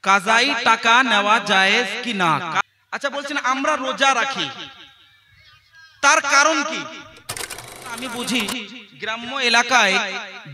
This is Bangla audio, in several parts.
কাজাই টাকা নেওয়া জায়েজ কি না? আচ্ছা বলছেন আমরা রোজা রাখি, তার কারণ কি? আমি বুঝি গ্রাম্য এলাকায়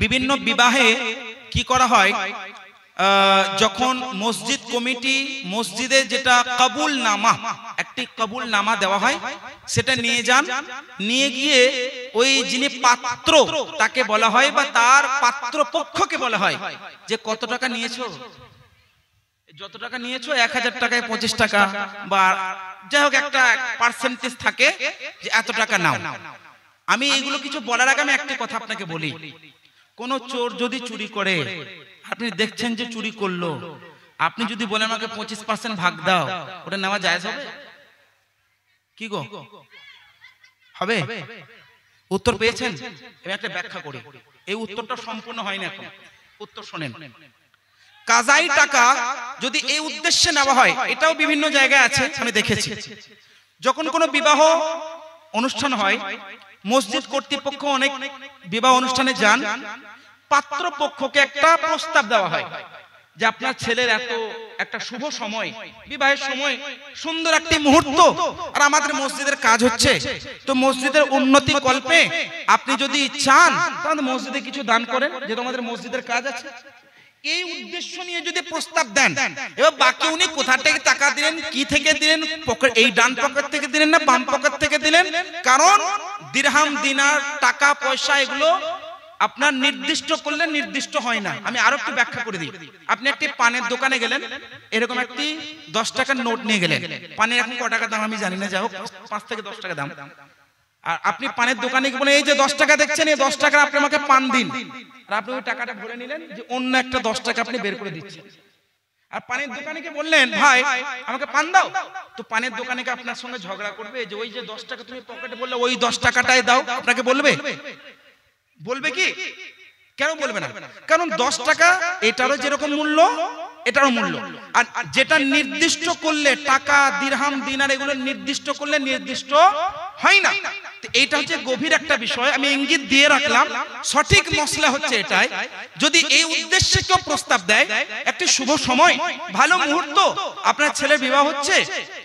বিভিন্ন বিবাহে কি করা হয়, যখন মসজিদ কমিটি মসজিদে যেটা কবুল নামা, একটি কবুল নামা দেওয়া হয়, সেটা নিয়ে যান, নিয়ে গিয়ে ওই যিনি পাত্র তাকে বলা হয় বা তার পাত্র পক্ষকে বলা হয় যে কত টাকা নিয়েছো, যত টাকা নিয়েছো 1000 টাকায় 25 টাকা বা যাই হোক একটা পার্সেন্টেজ থাকে যে এত টাকা নাও। আমি এইগুলো কিছু বলার আগে আমি একটা কথা আপনাকে বলি, কোন চোর যদি চুরি করে, আপনি দেখছেন যে চুরি করলো, আপনি যদি বলেন আমাকে 25% ভাগ দাও, ওটা নেওয়া জায়েজ হবে কি গো? হবে? উত্তর পেয়েছেন? আমি একটা ব্যাখ্যা করি, এই উত্তরটা সম্পূর্ণ হয়নি এখন, উত্তর শোনেন। কাজাই টাকা যদি এই উদ্দেশ্যে নেওয়া হয়, এটাও বিভিন্ন জায়গায় আছে, আমি দেখেছি। যখন কোনো বিবাহ অনুষ্ঠান হয়, মসজিদ কর্তৃপক্ষ অনেক বিবাহ অনুষ্ঠানে যান, পাত্র পক্ষকে একটা প্রস্তাব দেওয়া হয় যে আপনার ছেলের এত একটা শুভ সময়, বিবাহের সময়, সুন্দর একটি মুহূর্ত, আর আমাদের মসজিদের কাজ হচ্ছে, তো মসজিদের উন্নতি কল্পে আপনি যদি চান তাহলে মসজিদে কিছু দান করেন, যেহেতু আমাদের মসজিদের কাজ আছে। এই উদ্দেশ্য নিয়ে যদি প্রস্তাব দেন, এবার বাকি উনি কোথা থেকে টাকা দিলেন, কি থেকে দিলেন, পকেট, এই ডান পকেট থেকে দিলেন না বাম পকেট থেকে দিলেন, কারণ দিরহাম দিনার টাকা পয়সা এগুলো আপনার নির্দিষ্ট করলে নির্দিষ্ট হয় না। আমি আরো একটু ব্যাখ্যা করে দিই। আপনি একটি পানের দোকানে গেলেন, এরকম একটি 10 টাকার নোট নিয়ে গেলেন, পানের এখন কত টাকা দাম আমি জানি না, যাই হোক 5 থেকে 10 টাকা দাম, আর আপনি পানের দোকানে বলে এই যে 10 টাকা দেখছেন, এই 10 টাকা আপনি আমাকে পান দিন, আর আপনি ওই টাকাটা ভরে নিলেন যে অন্য একটা 10 টাকা আপনি বের করে দিচ্ছেন, আর পানের দোকানিকে বললেন ভাই আমাকে পান দাও, তো পানের দোকানিকে আপনার সঙ্গে ঝগড়া করবে যে ওই যে 10 টাকা তুমি পকেটে বললে ওই 10 টাকাটাই দাও, আপনাকে বলবে? বলবে কি? কেন বলবে না? কারণ 10 টাকা এটারও যেরকম মূল্য এটারও মূল্য, আর যেটা নির্দিষ্ট করলে টাকা দিরহাম দিনার এগুলো নির্দিষ্ট করলে নির্দিষ্ট হয় না। এইটা হচ্ছে গভীর একটা বিষয়, আমি ইঙ্গিত দিয়ে রাখলাম। সঠিক মসলা হচ্ছে এটাই, যদি এই উদ্দেশ্যে কেউ প্রস্তাব দেয়, একটি শুভ সময়, ভালো মুহূর্ত, আপনার ছেলের বিবাহ হচ্ছে,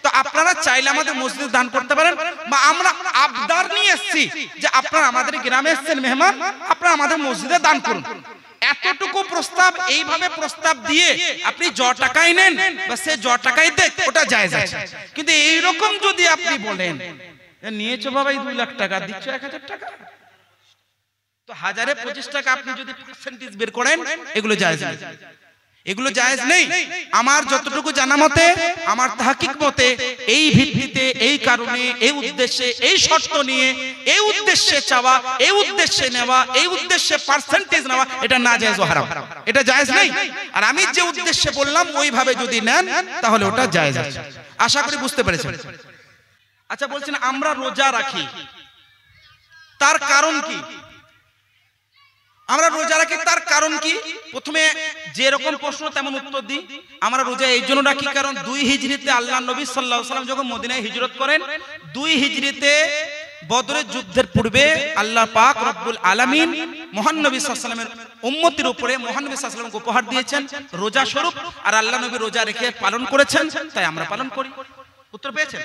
তো আপনারা চাইলে আমাদের মসজিদে দান করতে পারেন, বা আমরা আবদার নিয়ে এসেছি যে আপনারা আমাদের গ্রামে এসেছেন মেহমান, আপনারা আমাদের মসজিদে দান করুন, এতটুকু প্রস্তাব, এইভাবে প্রস্তাব দিয়ে আপনি য টাকাই নেন বা সে য টাকাই দেখ, ওটা জায়েজ আছে। কিন্তু এইরকম যদি আপনি বলেন নিয়েছো বাবা 2 লাখ টাকা, দিচ্ছ 1000 টাকা, তো 1025 টাকা আপনি যদি পার্সেন্টেজ বের করেন, এগুলো জায়েজ নেই, এগুলো জায়েজ নেই। আমার যতটুকু জানা মতে, আমার তাহকিক মতে, এই ভিত্তিতে, এই কারণে, এই উদ্দেশ্যে, এই শর্ত নিয়ে, এই উদ্দেশ্যে চাওয়া, এই উদ্দেশ্যে নেওয়া, এই উদ্দেশ্যে পার্সেন্টেজ নেওয়া, এটা না জায়েজ ও হারাম, এটা জায়েজ নেই। আর আমি যে উদ্দেশ্যে বললাম ওইভাবে যদি নেন তাহলে ওটা জায়েজ আছে। আশা করি বুঝতে পেরেছেন। আচ্ছা বলছেন আমরা রোজা রাখি, তার কারণ কি? আমরা রোজা রাখি তার কারণ কি? প্রথমে যেরকম প্রশ্ন তেমন উত্তর দিই। আমরা রোজা এই জন্য রাখি কারণ 2 হিজরিতে আল্লাহ নবী সাল্লাল্লাহু আলাইহি ওয়াসাল্লাম যখন মদিনায় হিজরত করেন, 2 হিজরিতে বদরের যুদ্ধের পূর্বে আল্লাহ পাক রব্বুল আলামিন মহান নবী সাল্লাল্লাহু আলাইহি ওয়াসাল্লামের উম্মতের উপরে মহান নবী সাল্লাল্লাহু আলাইহি ওয়াসাল্লামকে উপহার দিয়েছেন রোজা স্বরূপ, আর আল্লাহ নবী রোজা রেখে পালন করেছেন, তাই আমরা পালন করি। উত্তর পেয়েছেন?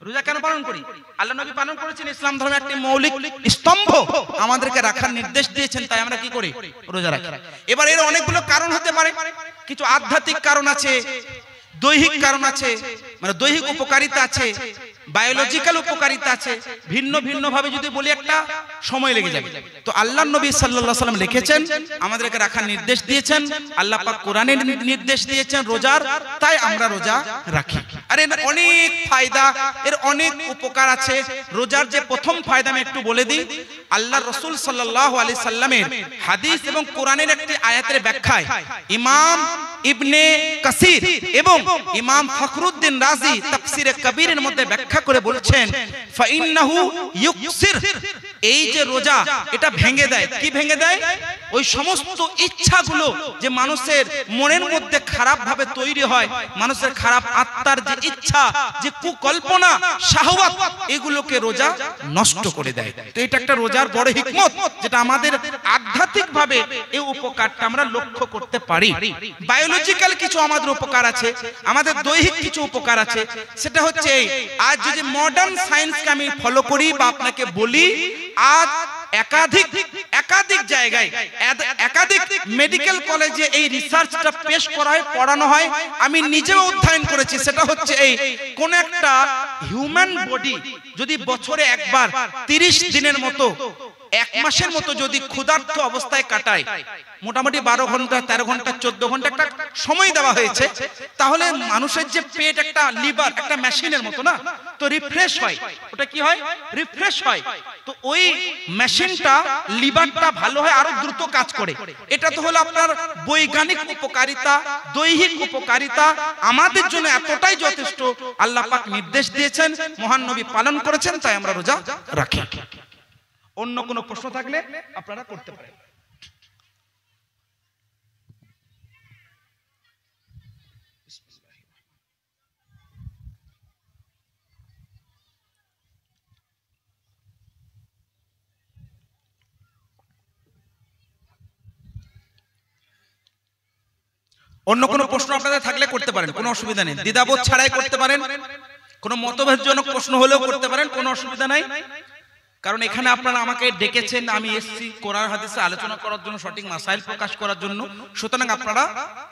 রোজা কেন পালন করি? আল্লাহ নবী পালন করেছেন, ইসলাম ধর্মের একটি মৌলিক স্তম্ভ আমাদেরকে রাখার নির্দেশ দিয়েছেন, তাই আমরা কি করি? রোজা রাখি। এবার এর অনেকগুলো কারণ হতে পারে, কিছু আধ্যাত্মিক কারণ আছে, দৈহিক কারণ আছে, মানে দৈহিক উপকারিতা আছে, বায়োলজিক্যাল উপকারিতা আছে, ভিন্ন ভিন্ন ভাবে যদি বলি একটা সময় লেগে যাবে। তো আল্লাহ নবী সাল্লাল্লাহু আলাইহি ওয়াসাল্লাম লিখেছেন, আমাদেরকে রাখার নির্দেশ দিয়েছেন, আল্লাহ পাক কোরআনে নির্দেশ দিয়েছেন রোজার, তাই আমরা রোজা রাখি। আর এর অনেক ফায়দা, এর অনেক উপকার আছে। রোজার যে প্রথম ফায়দা আমি একটু বলে দিই, আল্লাহ রাসূল সাল্লাল্লাহু আলাইহি সাল্লামের হাদিস এবং কোরআনের একটি আয়াতের ব্যাখ্যায় ইমাম ইবনে কাসির এবং ইমাম ফখরুদ্দিন রাজি তাফসিরে কবিরের মধ্যে ব্যাখ্যা করে বলছেন, ফাইন্নাহু ইউকসির, এই যে রোজা এটা ভেঙে দেয়। কি ভেঙে দেয়? ওই সমস্ত ইচ্ছাগুলো যে মানুষের মনের মধ্যে খারাপ ভাবে তৈরি হয়, মানুষের খারাপ আত্মার যে ইচ্ছা, যে কুকল্পনা, শাহওয়াত, এগুলোকে রোজা নষ্ট করে দেয়। তো এটা একটা রোজার বড় হিকমত, যেটা আমাদের আধ্যাত্মিক ভাবে এই উপকারটা আমরা লক্ষ্য করতে পারি। বায়োলজি বায়োলজিক্যাল কিছু আমাদের উপকার আছে, আমাদের দৈহিক কিছু উপকার আছে। সেটা হচ্ছে এই, আজ যদি মডার্ন সায়েন্সকে আমি ফলো করি বা আপনাকে বলি, আজ একাধিক জায়গায় একাধিক মেডিকেল কলেজে এই রিসার্চটা পেশ করা হয়, পড়ানো হয়। আমি নিজেও অধ্যয়ন করেছি। সেটা হচ্ছে এই, কোন একটা হিউম্যান বডি যদি বছরে একবার 30 দিনের মতো, 1 মাসের মতো যদি ক্ষুধার্ত অবস্থায় কাটায়, মোটামুটি 12 ঘন্টা 13 ঘন্টা 14 ঘন্টা একটা সময় দেওয়া হয়েছে, তাহলে মানুষের যে পেট একটা লিভার একটা মেশিনের মতো না, তো রিফ্রেশ হয়। ওটা কি হয়? রিফ্রেশ হয়। তো ওই মেশিনটা, লিভারটা ভালো হয়, আরো দ্রুত কাজ করে। এটা তো হলো আপনার বৈজ্ঞানিক উপকারিতা, দৈহিক উপকারিতা। আমাদের জন্য এতটাই যথেষ্ট। আল্লাহ পাক নির্দেশ দিয়েছেন, মহান নবী পালন করেছেন, তাই আমরা রোজা রাখি। অন্য কোনো প্রশ্ন থাকলে আপনারা করতে পারেন। অন্য কোনো প্রশ্ন আপনাদের থাকলে করতে পারেন, কোনো অসুবিধা নেই। দ্বিধাবোধ ছাড়াই করতে পারেন। কোনো মতভেদজনক প্রশ্ন হলেও করতে পারেন, কোনো অসুবিধা নাই। কারণ এখানে আপনারা আমাকে ডেকেছেন, আমি এসেছি কোরআন হাদিসে আলোচনা করার জন্য, সঠিক মাসাইল প্রকাশ করার জন্য। সুতরাং আপনারা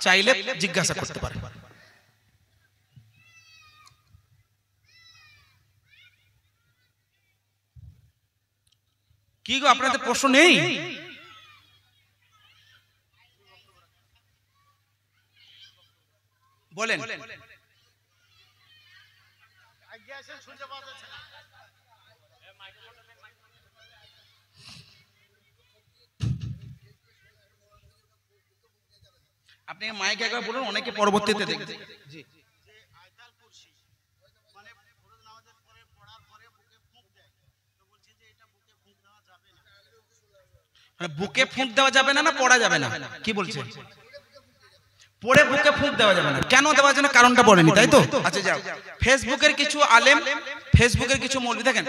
চাইলে জিজ্ঞাসা করতে পারেন। কি গো, আপনাদের প্রশ্ন নেই? বলেন। আপনি মাইক একবার বলুন, অনেকে পরবর্তীতে দেখবে। জি, বুকে ফুঁক দেওয়া যাবে না, না পড়া যাবে না? কি বলছেন? পড়ে বুকে ফুঁক দেওয়া যাবে না। কেন দেওয়া যাবে না? কারণটা বলেনি, তাই তো? আচ্ছা যাও, ফেসবুকের কিছু আলেম, ফেসবুকের কিছু মৌলবি দেখেন,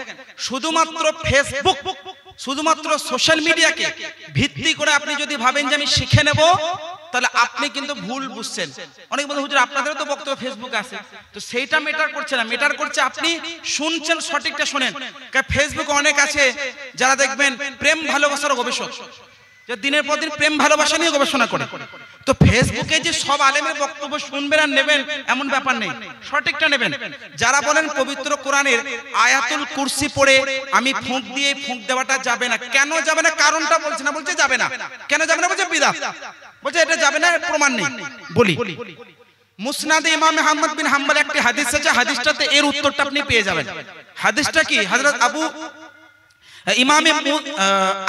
শুধুমাত্র ফেসবুক, শুধুমাত্র সোশ্যাল মিডিয়াকে ভিত্তি করে আপনি যদি ভাবেন যে আমি শিখে নেব, তাহলে আপনি কিন্তু ভুল বুঝছেন। অনেক বন্ধু, হুজুর আপনাদেরও তো বক্তব্য ফেসবুক আছে, তো সেইটা মেটার করছে না। মেটার করছে আপনি শুনছেন, সঠিকটা শোনেন। কারণ ফেসবুকে অনেক আছে যারা দেখবেন প্রেম ভালোবাসার গবেষক, যে দিনের পর দিন প্রেম ভালোবাসা নিয়ে গবেষণা করে। তো ফেসবুকে যে সব আলেমের বক্তব্য শুনবেন আর নেবেন এমন ব্যাপার নেই, সঠিকটা নেবেন। যারা বলেন পবিত্র কোরআনের আয়াতুল কুরসি পড়ে আমি ফুঁক দিয়ে ফুঁক দেওয়াটা যাবে না, কেন যাবে না? কারণটা বলছে না, বলছে যাবে না। কেন যাবে না? বলছে বিদআত, বলছে এটা যাবে না, প্রমাণ নেই। বলি, মুসনাদে ইমাম আহমদ বিন হাম্বল একটি হাদিস আছে, হাদিসটাতে এর উত্তরটা আপনি পেয়ে যাবেন। হাদিসটা কি? হযরত আবু ইমাম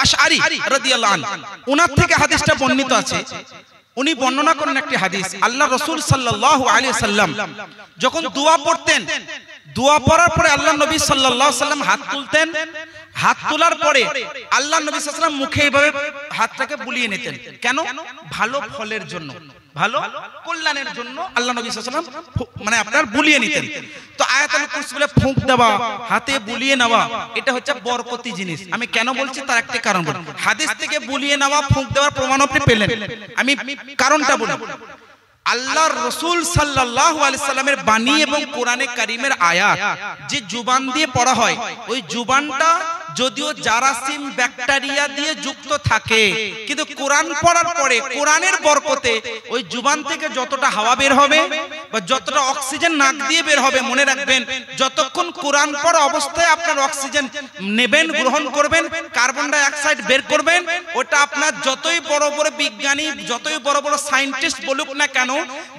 আশআরী রাদিয়াল্লাহু আনহু, ওনার থেকে হাদিসটা বর্ণিত আছে। উনি বর্ণনা করেন একটি হাদিস, আল্লাহ রাসূল সাল্লাল্লাহু আলাইহি সাল্লাম যখন দোয়া পড়তেন, দোয়া পড়ার পরে আল্লাহ নবী সাল্লাল্লাহু আলাইহি সাল্লাম হাত তুলতেন। হাত তোলার পরে আল্লাহ নবী সাল্লাল্লাহু আলাইহি সাল্লাম মুখে এইভাবে হাতটাকে বুলিয়ে নিতেন। কেন? ভালো ফলের জন্য, ভালো কল্যাণের জন্য আল্লাহ নবী সাল্লাল্লাহু আলাইহি সাল্লাম মানে আপনার বুলিয়ে নিতেন। তো আয়াতুল কুরসি বলে ফুঁক দেওয়া, হাতে বুলিয়ে নেওয়া, এটা হচ্ছে বরকতি জিনিস। আমি কেন বলছি তার একটা কারণ বলি। হাদিস থেকে বুলিয়ে নেওয়া, ফুঁক দেওয়ার প্রমাণ আপনি পেলেন, আমি কারণটা বলি। আল্লাহর রাসূল সাল্লাল্লাহু আলাইহি সাল্লামের বাণী এবং কোরআনে কারীমের আয়াত যে জুবান দিয়ে পড়া হয়, ওই জুবানটা যদিও জারাসিম ব্যাকটেরিয়া দিয়ে যুক্ত থাকে, কিন্তু কোরআন পড়ার পরে কোরআনের বরকতে ওই জুবান থেকে যতটা হাওয়া বের হবে বা যতটা অক্সিজেন নাক দিয়ে বের হবে, মনে রাখবেন যতক্ষণ কোরআন পড়া অবস্থায় আপনার অক্সিজেন নেবেন, গ্রহণ করবেন, কার্বন ডাই অক্সাইড বের করবেন, ওটা আপনার যতই বড় বড় বিজ্ঞানী, যতই বড় বড় সায়েন্টিস্ট বলুক না কেন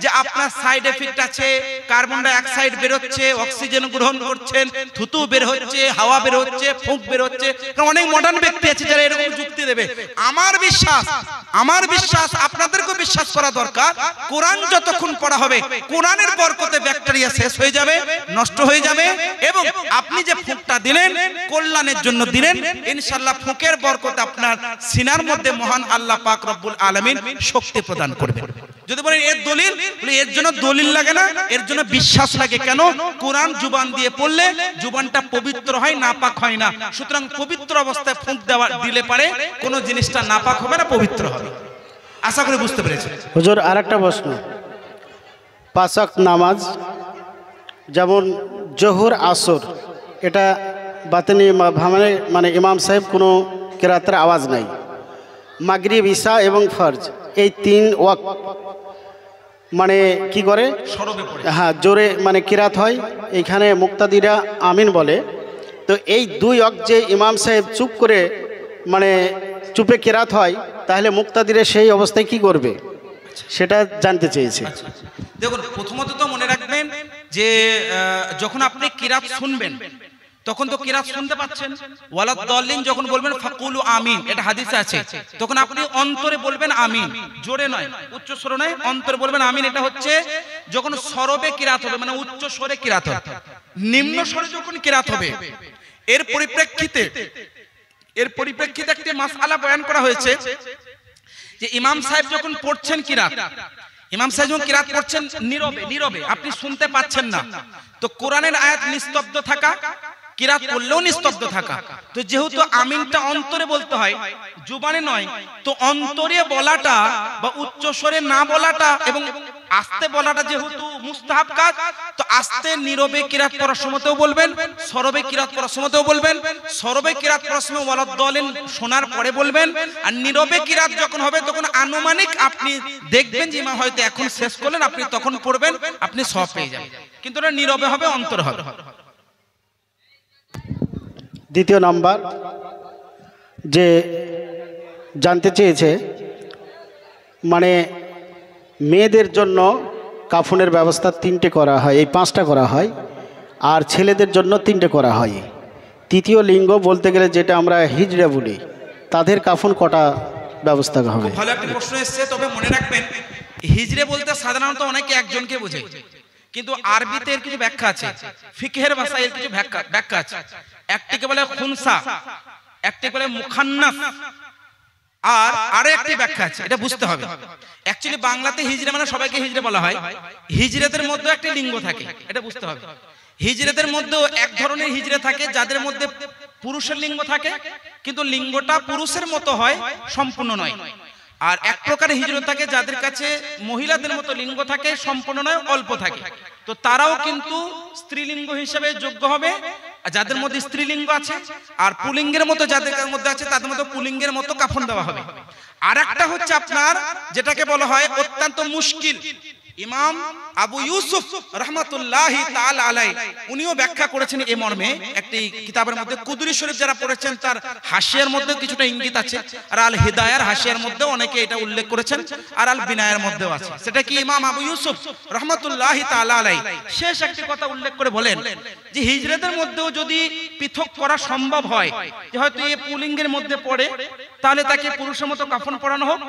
যে আপনার সাইড এফেক্ট আছে, কার্বন ডাই অক্সাইড বের হচ্ছে, অক্সিজেন গ্রহণ করছেন, থুতু বের হচ্ছে, হাওয়া বের হচ্ছে, ফুঁক বের হচ্ছে, অনেক মডার্ন ব্যক্তি আছে যারা এরকম যুক্তি দেবে। আমার বিশ্বাস আপনাদেরকেও বিশ্বাস করা দরকার, কোরআন যতক্ষণ পড়া হবে কোরআনের বরকতে ব্যাকটেরিয়া শেষ হয়ে যাবে, নষ্ট হয়ে যাবে, এবং আপনি যে ফুঁকটা দিলেন কল্যাণের জন্য দিলেন, ইনশাআল্লাহ ফুঁকের বরকতে আপনার সিনার মধ্যে মহান আল্লাহ পাক রব্বুল আলামিন শক্তি প্রদান করবেন। যদি বলেন এর দলিল, এর জন্য দলিল লাগে না, এর জন্য বিশ্বাস লাগে। কেন? কোরআন জুবান দিয়ে পড়লে জুবানটা পবিত্র হয়, নাপাক হয় না। সুতরাং পবিত্র অবস্থায় ফুঁক দেওয়া দিলে পারে কোন জিনিসটা নাপাক হবে না, পবিত্র হবে। আশা করি বুঝতে পেরেছেন। হুজুর আরেকটা প্রশ্ন, 5 ওয়াক্ত নামাজ, যেমন জোহর আসর, এটা বাতিনি মানে ইমাম সাহেব কোনো কেরাতের আওয়াজ নাই। মাগরিব, ইশা এবং ফরজ, এই 3 ওয়াক্ত মানে কি করে, হ্যাঁ জোরে মানে কিরাত হয়। এইখানে মুক্তাদিরা আমিন বলে। তো এই 2 ওয়াক্ত যে ইমাম সাহেব চুপ করে মানে চুপে কিরাত হয়, তাহলে মুক্তাদিরা সেই অবস্থায় কি করবে সেটা জানতে চেয়েছে। দেখুন, প্রথমত তো মনে রাখবেন যে যখন আপনি কিরাত শুনবেন তখন তো কিরাত শুনতে পাচ্ছেন। ওয়ালাদ দাল্লিন যখন বলবেন ফাকুলু আমিন, এটা হাদিসে আছে, তখন আপনি অন্তরে বলবেন আমিন, জোরে নয়, উচ্চ স্বরে নয়, অন্তরে বলবেন আমিন। এটা হচ্ছে যখন সরবে কিরাত হবে, মানে উচ্চ স্বরে কিরাত হবে। নিম্ন স্বরে যখন কিরাত হবে, এর পরিপ্রেক্ষিতে একটি মাসআলা বয়ান করা হয়েছে যে ইমাম সাহেব যখন পড়ছেন কিরাত, ইমাম সাহেব যখন কিরাত পড়ছেন নীরবে আপনি শুনতে পাচ্ছেন না, তো কোরআনের আয়াত নিস্তব্ধ থাকা, কিরাত পড়লেও নিস্তব্ধ থাকা। তো যেহেতু আমিনটা অন্তরে বলতে হয়, জুবানে নয়, তো অন্তরে বলাটা বা উচ্চ স্বরে না বলাটা এবং আস্তে বলাটা যেহেতু মুস্তাহাব কাজ, তো আস্তে নীরবে কিরাত পড়ার সময়তেও বলবেন, সরবে কিরাত পড়ার সময়তেও বলবেন। সরবে কিরাত পড়ার সময় ওয়ালাদ দাল্লিন শোনার পরে বলবেন, আর নীরবে কিরাত যখন হবে তখন আনুমানিক আপনি দেখবেন যে ইমাম হয়তো এখন শেষ করলেন, আপনি তখন পড়বেন, আপনি সওয়াব পেয়ে যাবেন। কিন্তু এটা নীরবে হবে, অন্তরে হবে। দ্বিতীয় নাম্বার যে জানতে চেয়েছে, মানে মেয়েদের জন্য কাফনের ব্যবস্থা 3টে করা হয়, এই 5টা করা হয়, আর ছেলেদের জন্য 3টে করা হয়। তৃতীয় লিঙ্গ বলতে গেলে যেটা আমরা হিজড়া বলি, তাদের কাফন কটা ব্যবস্থা হবে? ভালো একটা প্রশ্ন এসেছে। তবে মনে রাখবেন, হিজড়ে বলতে সাধারণত অনেকে একজনকে বোঝে, কিন্তু আরবিতে এর কিছু ব্যাখ্যা আছে, ফিকহের ভাষায় এর কিছু ব্যাখ্যা আছে। একটিকে বলে খুনসা, একটিকে বলে মুখান্নাস, আর আরো একটি ব্যাখ্যা আছে, এটা বুঝতে হবে। অ্যাকচুয়ালি বাংলাতে হিজড়ে মানে সবাইকে হিজড়ে বলা হয়, হিজড়েদের মধ্যে একটা লিঙ্গ থাকে, এটা বুঝতে হবে। হিজড়েদের মধ্যেও এক ধরনের হিজড়ে থাকে যাদের মধ্যে পুরুষের লিঙ্গ থাকে, কিন্তু লিঙ্গটা পুরুষের মতো হয়, সম্পূর্ণ নয়। আর এক প্রকারের হিজড়ত থাকে যাদের কাছে মহিলাদের মতো লিঙ্গ থাকে, সম্পূর্ণ নয়, অল্প থাকে। তো তারাও কিন্তু স্ত্রীলিঙ্গ হিসেবে যোগ্য হবে। যাদের মধ্যে স্ত্রীলিঙ্গ আছে আর পুলিঙ্গের মতো যাদের মধ্যে আছে, তাদের মধ্যে পুলিঙ্গের মতো কাফন দেওয়া হবে। আর একটা হচ্ছে আপনার যেটাকে বলা হয় অত্যন্ত মুশকিল, ইমাম আবু ইউসুফ রহমাতুল্লাহি তাআলা আলাইহি উনিও ব্যাখ্যা করেছেন এই মর্মে একটি কিতাবের মধ্যে। কুদরি শরীফ যারা পড়েছেন তার হাশিয়ার মধ্যে কিছুটা ইঙ্গিত আছে, আর আল হিদায়ার হাশিয়ার মধ্যে অনেকে এটা উল্লেখ করেছেন, আর আল বিনায়ের মধ্যেও আছে। সেটা কি ইমাম আবু ইউসুফ রহমাতুল্লাহি তাআলা আলাইহি শেষ একটি কথা উল্লেখ করে বলেন যে হিজড়াদের মধ্যেও যদি পৃথক করা সম্ভব হয়, যে হয়তো এই পুলিঙ্গের মধ্যে পড়ে, তাহলে তাকে পুরুষের মতো কাফন পরানো হোক,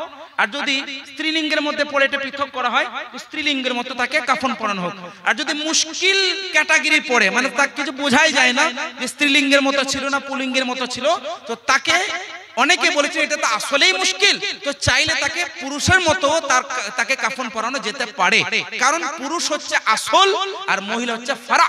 আর যদি স্ত্রীলিঙ্গের মধ্যে পড়ে এটা পৃথক করা হয়, স্ত্রীলিঙ্গের মতো তাকে কাফন পরানো হোক। আর যদি মুশকিল ক্যাটাগরি পড়ে, মানে তাকে কিছু বোঝাই যায় না যে স্ত্রীলিঙ্গের মতো ছিল না পুলিঙ্গের মতো ছিল, তো তাকে অনেকে বলেছে এটা তো আসলেই মুশকিল, তো চাইলে তাকে পুরুষের মতো তাকে কাফন পরানো যেতে পারে, কারণ পুরুষ হচ্ছে আসল আর মহিলা হচ্ছে ফারা।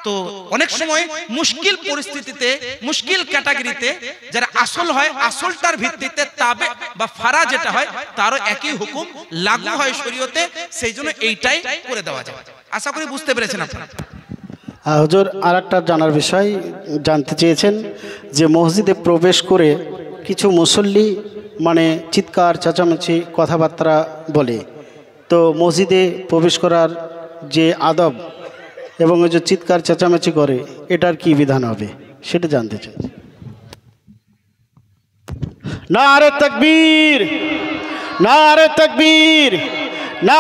তো অনেক সময় মুশকিল পরিস্থিতিতে, মুশকিল ক্যাটাগরিতে যারা আসল হয়, আসলটার ভিত্তিতে তাবে বা ফারা যেটা হয় তারও একই হুকুম লাগু হয় শরীয়তে, সেই জন্য এইটাই করে দেওয়া যায়। আশা করি বুঝতে পেরেছেন আপনারা। হুজুর, আর একটা জানার বিষয় জানতে চেয়েছেন যে মসজিদে প্রবেশ করে কিছু মুসল্লি মানে চিৎকার চেঁচামেচি কথাবার্তা বলে, তো মসজিদে প্রবেশ করার যে আদব এবং ওই যে চিৎকার চেঁচামেচি করে, এটার কি বিধান হবে সেটা জানতে চাই। নারে তাকবীর, নারে তাকবীর, না